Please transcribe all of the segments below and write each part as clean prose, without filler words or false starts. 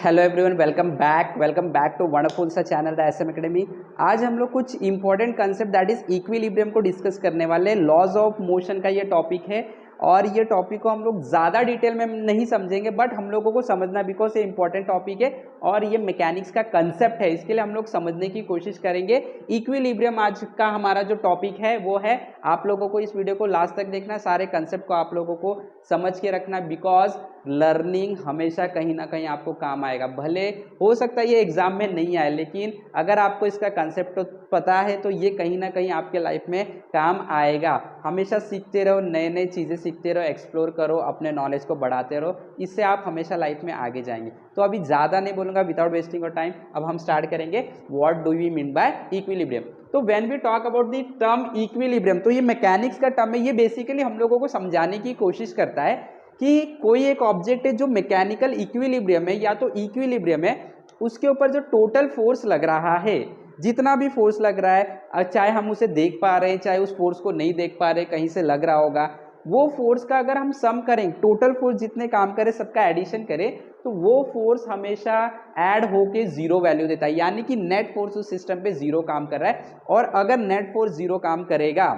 Hello everyone, welcome back to wonderful सा channel the SM academy. आज हम लोग कुछ important concept that is equilibrium को डिस्कस करने वाले। लॉज ऑफ मोशन का ये टॉपिक है और ये टॉपिक को हम लोग ज़्यादा डिटेल में नहीं समझेंगे, बट हम लोगों को समझना बिकॉज ये इंपॉर्टेंट टॉपिक है और ये मैकेनिक्स का कंसेप्ट है, इसके लिए हम लोग समझने की कोशिश करेंगे। इक्विलिब्रियम आज का हमारा जो टॉपिक है वो है। आप लोगों को इस वीडियो को लास्ट तक देखना, सारे कंसेप्ट को आप लोगों को समझ के रखना, बिकॉज लर्निंग हमेशा कहीं ना कहीं आपको काम आएगा। भले हो सकता है ये एग्जाम में नहीं आए, लेकिन अगर आपको इसका कंसेप्ट पता है तो ये कहीं ना कहीं आपके लाइफ में काम आएगा। हमेशा सीखते रहो, नए नए चीज़ें सीखते रहो, एक्सप्लोर करो, अपने नॉलेज को बढ़ाते रहो, इससे आप हमेशा लाइफ में आगे जाएंगे। तो अभी ज़्यादा नहीं बोलूँगा विदाउट वेस्टिंग योर टाइम, अब हम स्टार्ट करेंगे। What do we mean by equilibrium. तो when we talk about the term equilibrium, तो ये मैकेनिक्स का टर्म है। ये बेसिकली हम लोगों को समझाने की कोशिश करता है कि कोई एक ऑब्जेक्ट है जो मैकेनिकल इक्विलिब्रियम है या तो इक्विलिब्रियम है, उसके ऊपर जो टोटल फोर्स लग रहा है, जितना भी फोर्स लग रहा है, चाहे हम उसे देख पा रहे हैं चाहे उस फोर्स को नहीं देख पा रहे, कहीं से लग रहा होगा, वो फोर्स का अगर हम सम करें, टोटल फोर्स जितने काम करे सबका एडिशन करें, तो वो फोर्स हमेशा ऐड होके जीरो वैल्यू देता है। यानी कि नेट फोर्स उस सिस्टम पे जीरो काम कर रहा है, और अगर नेट फोर्स जीरो काम करेगा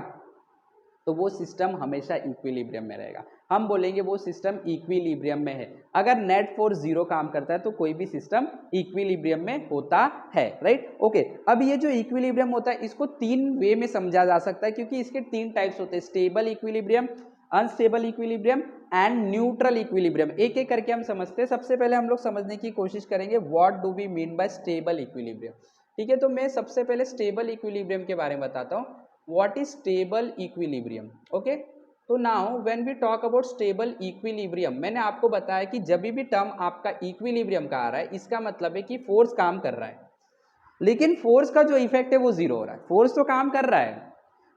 तो वो सिस्टम हमेशा इक्विलिब्रियम में रहेगा। हम बोलेंगे वो सिस्टम इक्विलिब्रियम में है। अगर नेट फोर्स जीरो काम करता है तो कोई भी सिस्टम इक्विलिब्रियम में होता है, राइट। ओके, अब ये जो इक्विलिब्रियम होता है इसको तीन वे में समझा जा सकता है, क्योंकि इसके तीन टाइप्स होते हैं: stable equilibrium, unstable equilibrium and neutral equilibrium. एक एक करके हम समझते हैं। सबसे पहले हम लोग समझने की कोशिश करेंगे what do we mean by stable equilibrium. ठीक है, तो मैं सबसे पहले स्टेबल इक्विलिब्रियम के बारे में बताता हूँ। what is stable equilibrium? okay, तो now when we talk about stable equilibrium, मैंने आपको बताया कि जब भी टर्म आपका इक्विलिब्रियम का आ रहा है इसका मतलब है कि फोर्स काम कर रहा है, लेकिन फोर्स का जो इफेक्ट है वो जीरो हो रहा है। फोर्स तो काम कर रहा है,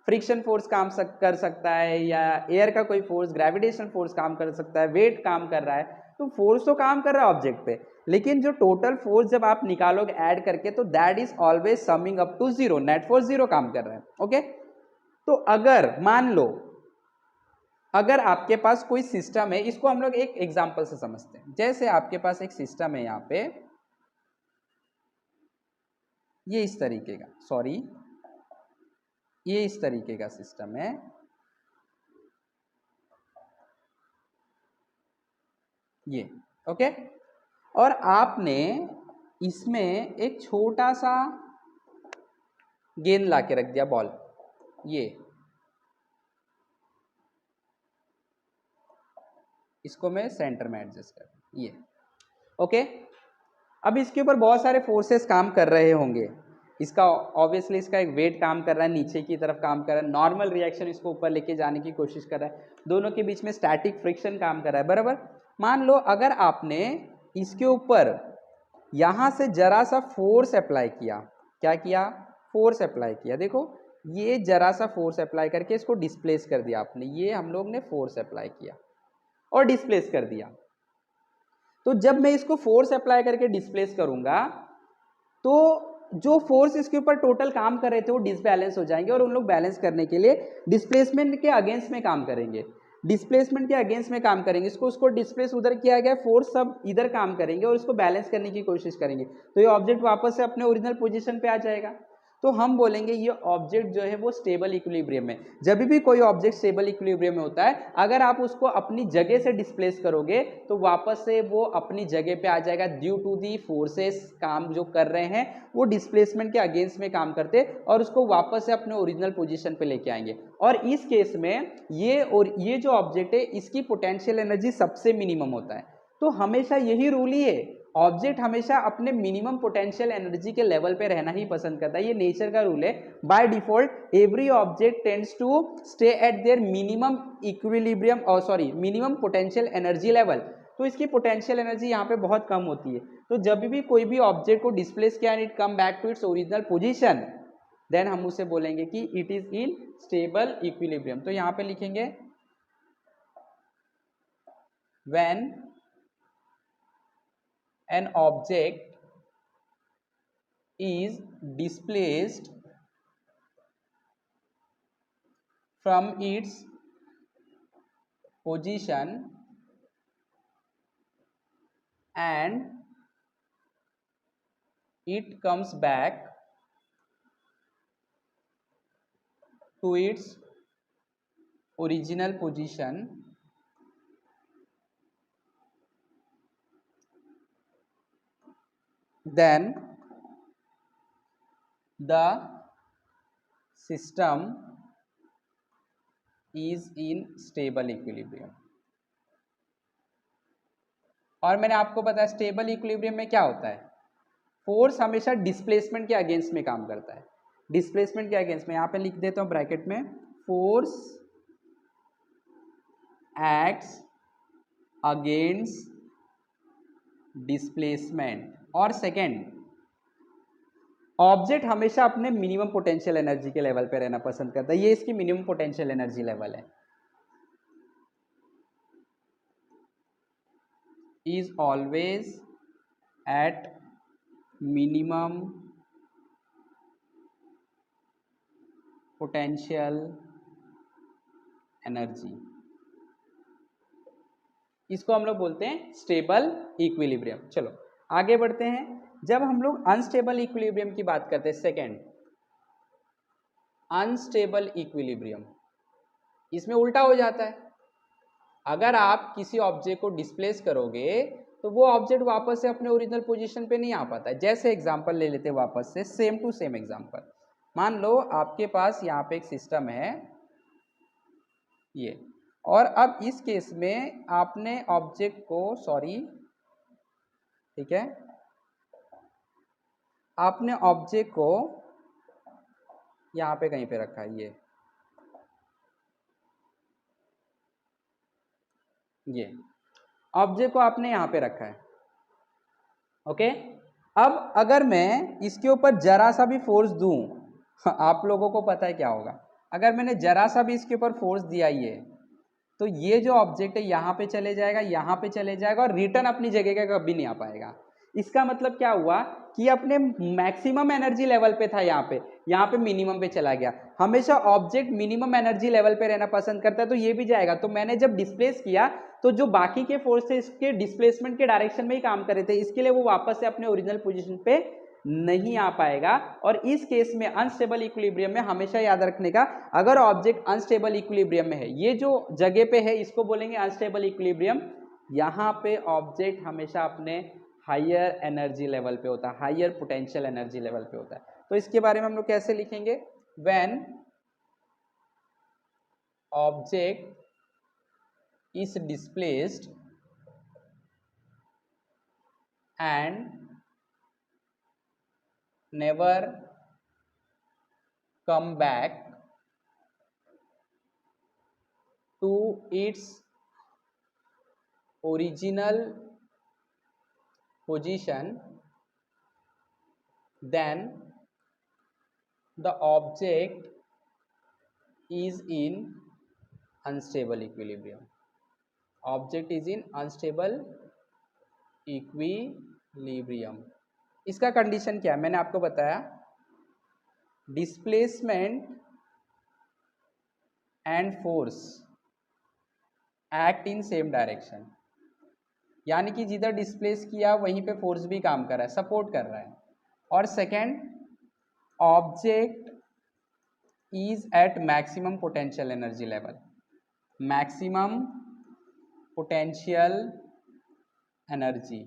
फ्रिक्शन फोर्स काम कर सकता है, या एयर का कोई फोर्स, ग्रेविटेशन फोर्स काम कर सकता है, वेट काम कर रहा है, तो फोर्स तो काम कर रहा है ऑब्जेक्ट पे, लेकिन जो टोटल फोर्स जब आप निकालोगे ऐड करके तो that is always summing up to zero. Net force zero काम कर रहा है। ओके, तो अगर मान लो अगर आपके पास कोई सिस्टम है, इसको हम लोग एक एग्जांपल से समझते हैं। जैसे आपके पास एक सिस्टम है, यहां पे ये इस तरीके का, सॉरी ये इस तरीके का सिस्टम है, ये ओके, और आपने इसमें एक छोटा सा गेंद लाके रख दिया, बॉल, ये इसको मैं सेंटर में एडजस्ट कर, ये ओके। अब इसके ऊपर बहुत सारे फोर्सेस काम कर रहे होंगे। इसका ऑब्वियसली इसका एक वेट काम कर रहा है, नीचे की तरफ काम कर रहा है, नॉर्मल रिएक्शन इसको ऊपर लेके जाने की कोशिश कर रहा है, दोनों के बीच में स्टैटिक फ्रिक्शन काम कर रहा है, बराबर। मान लो अगर आपने इसके ऊपर यहां से जरा सा फोर्स अप्लाई किया, क्या किया, फोर्स अप्लाई किया, देखो ये जरा सा फोर्स अप्लाई करके इसको डिस्प्लेस कर दिया आपने, ये हम लोग ने फोर्स अप्लाई किया और डिस्प्लेस कर दिया। तो जब मैं इसको फोर्स अप्लाई करके डिस्प्लेस करूंगा तो जो फोर्स इसके ऊपर टोटल काम कर रहे थे वो डिसबैलेंस हो जाएंगे, और उन लोग बैलेंस करने के लिए डिस्प्लेसमेंट के अगेंस्ट में काम करेंगे, डिस्प्लेसमेंट के अगेंस्ट में काम करेंगे। उसको डिस्प्लेस उधर किया गया, फोर्स सब इधर काम करेंगे और इसको बैलेंस करने की कोशिश करेंगे, तो ये ऑब्जेक्ट वापस से अपने ओरिजिनल पोजीशन पे आ जाएगा। तो हम बोलेंगे ये ऑब्जेक्ट जो है वो स्टेबल इक्विलिब्रियम में। जब भी कोई ऑब्जेक्ट स्टेबल इक्विलिब्रियम में होता है, अगर आप उसको अपनी जगह से डिस्प्लेस करोगे तो वापस से वो अपनी जगह पे आ जाएगा, ड्यू टू दी फोर्सेस काम जो कर रहे हैं वो डिस्प्लेसमेंट के अगेंस्ट में काम करते और उसको वापस से अपने ओरिजिनल पोजीशन पे लेके आएंगे। और इस केस में ये जो ऑब्जेक्ट है इसकी पोटेंशियल एनर्जी सबसे मिनिमम होता है। तो हमेशा यही रूल ही है, ऑब्जेक्ट हमेशा अपने मिनिमम पोटेंशियल एनर्जी के लेवल पे रहना ही पसंद करता है, ये नेचर का रूल है। By default every object tends to stay at their minimum equilibrium, और sorry minimum potential energy level. तो इसकी पोटेंशियल एनर्जी यहाँ पे बहुत कम होती है। तो जब भी कोई भी ऑब्जेक्ट को डिस्प्लेस किया and it come back to its original position, then हम उसे बोलेंगे कि it is in stable equilibrium. तो यहाँ पे लिखेंगे when an object is displaced from its position and it comes back to its original position then the system is in stable equilibrium। और मैंने आपको बताया स्टेबल इक्विलिब्रियम में क्या होता है, फोर्स हमेशा डिस्प्लेसमेंट के अगेंस्ट में काम करता है। डिस्प्लेसमेंट के अगेंस्ट में, यहाँ पे लिख देता हूँ ब्रैकेट में, फोर्स एक्ट्स अगेंस्ट डिस्प्लेसमेंट। और सेकेंड, ऑब्जेक्ट हमेशा अपने मिनिमम पोटेंशियल एनर्जी के लेवल पे रहना पसंद करता है। ये इसकी मिनिमम पोटेंशियल एनर्जी लेवल है, is always at minimum potential energy। इसको हम लोग बोलते हैं स्टेबल इक्विलिब्रियम। चलो आगे बढ़ते हैं। जब हम लोग अनस्टेबल इक्विलिब्रियम की बात करते हैं, सेकेंड अनस्टेबल इक्विलिब्रियम, इसमें उल्टा हो जाता है। अगर आप किसी ऑब्जेक्ट को डिस्प्लेस करोगे तो वो ऑब्जेक्ट वापस से अपने ओरिजिनल पोजीशन पे नहीं आ पाता है। जैसे एग्जांपल ले लेते हैं वापस से, सेम टू सेम एग्जांपल। मान लो आपके पास यहाँ पे एक सिस्टम है ये, और अब इस केस में आपने ऑब्जेक्ट को, सॉरी ठीक है, आपने ऑब्जेक्ट को यहाँ पे कहीं पे रखा है, ये ऑब्जेक्ट को आपने यहाँ पे रखा है, ओके। अब अगर मैं इसके ऊपर जरा सा भी फोर्स दूं, आप लोगों को पता है क्या होगा, अगर मैंने जरा सा भी इसके ऊपर फोर्स दिया ये, तो ये जो ऑब्जेक्ट है यहाँ पे चले जाएगा, यहाँ पे चले जाएगा, और रिटर्न अपनी जगह का कभी नहीं आ पाएगा। इसका मतलब क्या हुआ कि अपने मैक्सिमम एनर्जी लेवल पे था, यहाँ पे मिनिमम पे चला गया। हमेशा ऑब्जेक्ट मिनिमम एनर्जी लेवल पे रहना पसंद करता है, तो ये भी जाएगा। तो मैंने जब डिस्प्लेस किया तो जो बाकी के फोर्स थे इसके डिस्प्लेसमेंट के डायरेक्शन में ही काम कर रहे थे, इसके लिए वो वापस से अपने ओरिजिनल पोजीशन पे नहीं आ पाएगा। और इस केस में अनस्टेबल इक्विलिब्रियम में हमेशा याद रखने का, अगर ऑब्जेक्ट अनस्टेबल इक्विलिब्रियम में है, ये जो जगह पे है इसको बोलेंगे अनस्टेबल इक्विलिब्रियम। यहाँ पे ऑब्जेक्ट हमेशा अपने हायर एनर्जी लेवल पे होता है, हायर पोटेंशियल एनर्जी लेवल पे होता है। तो इसके बारे में हम लोग कैसे लिखेंगे, when object is displaced and never come back to its original position, then the object is in unstable equilibrium। Object is in unstable equilibrium. इसका कंडीशन क्या है, मैंने आपको बताया, displacement and force act in same direction, यानी कि जिधर displace किया वहीं पे फोर्स भी काम कर रहा है, सपोर्ट कर रहा है। और second, object is at maximum potential energy level. Maximum potential energy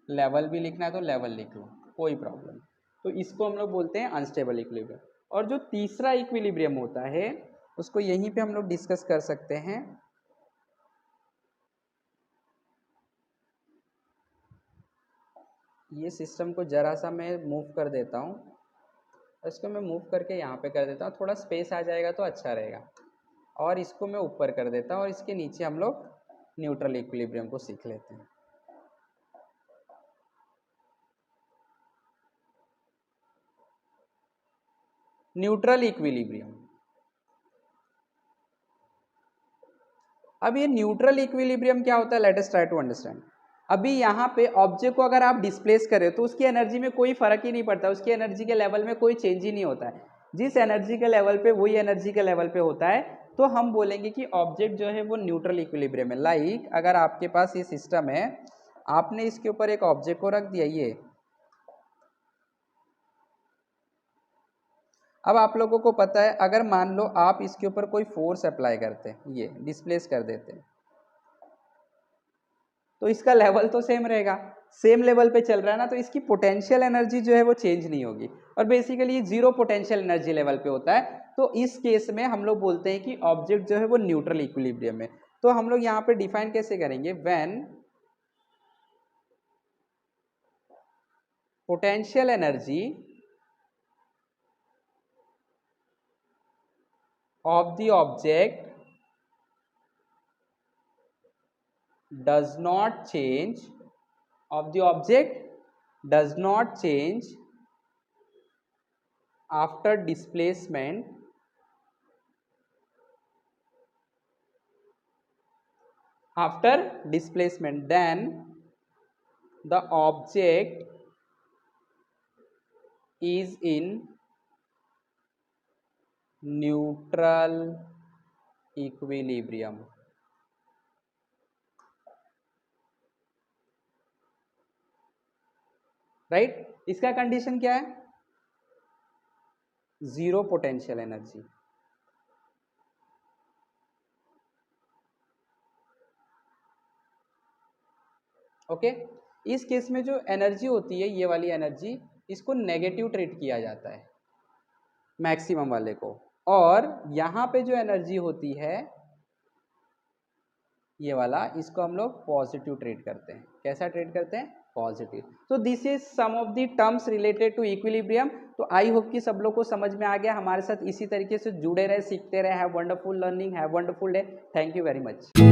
level भी लिखना है तो लेवल लिख लो, कोई प्रॉब्लम। तो इसको हम लोग बोलते हैं अनस्टेबल इक्विलिब्रियम। और जो तीसरा इक्विलिब्रियम होता है उसको यहीं पे हम लोग डिस्कस कर सकते हैं। ये सिस्टम को जरा सा मैं मूव कर देता हूँ, इसको मैं मूव करके यहाँ पे कर देता हूँ, थोड़ा स्पेस आ जाएगा तो अच्छा रहेगा। और इसको मैं ऊपर कर देता हूँ, और इसके नीचे हम लोग न्यूट्रल इक्विलिब्रियम को सीख लेते हैं। न्यूट्रल इक्विलिब्रियम, अब ये न्यूट्रल इक्विलिब्रियम क्या होता है, let us try to understand. अभी यहाँ पे ऑब्जेक्ट को अगर आप डिस्प्लेस करें तो उसकी एनर्जी में कोई फर्क ही नहीं पड़ता, उसकी एनर्जी के लेवल में कोई चेंज ही नहीं होता है। जिस एनर्जी के लेवल पे वही एनर्जी के लेवल पे होता है, तो हम बोलेंगे कि ऑब्जेक्ट जो है वो न्यूट्रल इक्विलिब्रियम है। लाइक अगर आपके पास ये सिस्टम है, आपने इसके ऊपर एक ऑब्जेक्ट को रख दिया, अब आप लोगों को पता है, अगर मान लो आप इसके ऊपर कोई फोर्स अप्लाई करते हैं, ये डिस्प्लेस कर देते हैं, तो इसका लेवल तो सेम रहेगा, सेम लेवल पे चल रहा है ना, तो इसकी पोटेंशियल एनर्जी जो है वो चेंज नहीं होगी, और बेसिकली ये जीरो पोटेंशियल एनर्जी लेवल पे होता है। तो इस केस में हम लोग बोलते हैं कि ऑब्जेक्ट जो है वो न्यूट्रल इक्विलिब्रियम में। तो हम लोग यहाँ पे डिफाइन कैसे करेंगे, when potential energy of the object does not change, of the object does not change after displacement, then the object is in neutral equilibrium. Right, इसका कंडीशन क्या है, जीरो पोटेंशियल एनर्जी। ओके, इस case में जो energy होती है, ये वाली एनर्जी, इसको नेगेटिव ट्रीट किया जाता है मैक्सिमम वाले को, और यहाँ पे जो एनर्जी होती है ये वाला, इसको हम लोग पॉजिटिव ट्रीट करते हैं। कैसा ट्रीट करते हैं, पॉजिटिव। तो this is some of the terms related to equilibrium. तो आई होप कि सब लोग को समझ में आ गया। हमारे साथ इसी तरीके से जुड़े रहे, सीखते रहे। Have wonderful learning, have wonderful day. Thank you very much.